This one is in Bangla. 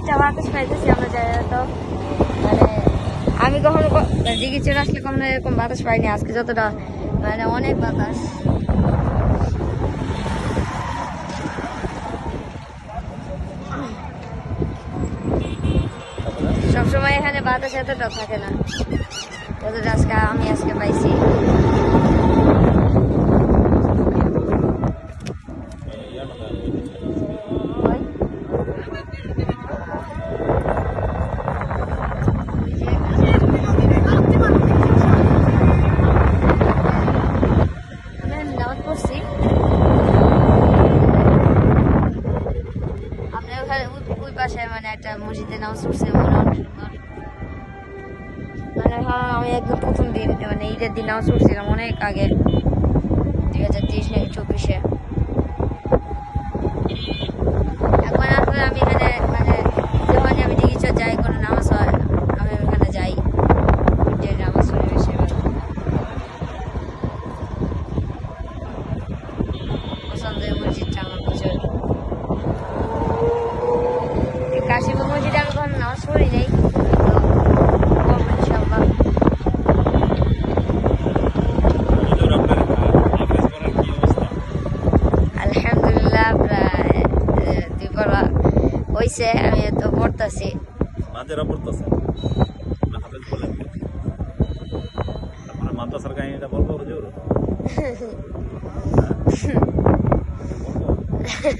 কিছুটা বাতাস পাইতেছি আমরা যাই তো মানে আমি কখনো দিঘি চলে আসলে কখনো এরকম বাতাস পাইনি আজকে যতটা মানে অনেক বাতাস সবসময় এখানে বাতাস এতটা থাকে না যতটা আমি আজকে পাইছি মানে একটা মসজিদে নামাজ পড়ছে মানে হ্যাঁ আমি একদম প্রথম দিন মানে ঈদের দিন নামাজ পড়ছিলাম অনেক আগে 2023 নাকি 24-এ এখন আসলে আমি এখানে মানে যখন আমি দিঘিচর যাই কোনো নামাজ হয় আমি এখানে যাই নামাজ পড়ি বেশি পছন্দের মসজিদটা আমার প্রচুর কাশীপুর মসজিদে আমি কখনো নামাজ পড়ি যাই আলহামদুলিল্লাহ প্রায় 2 পড়া হয়েছে আমি তো পড়তেছি মাদ্রাসার কাহিনীটা বলবো হুজুর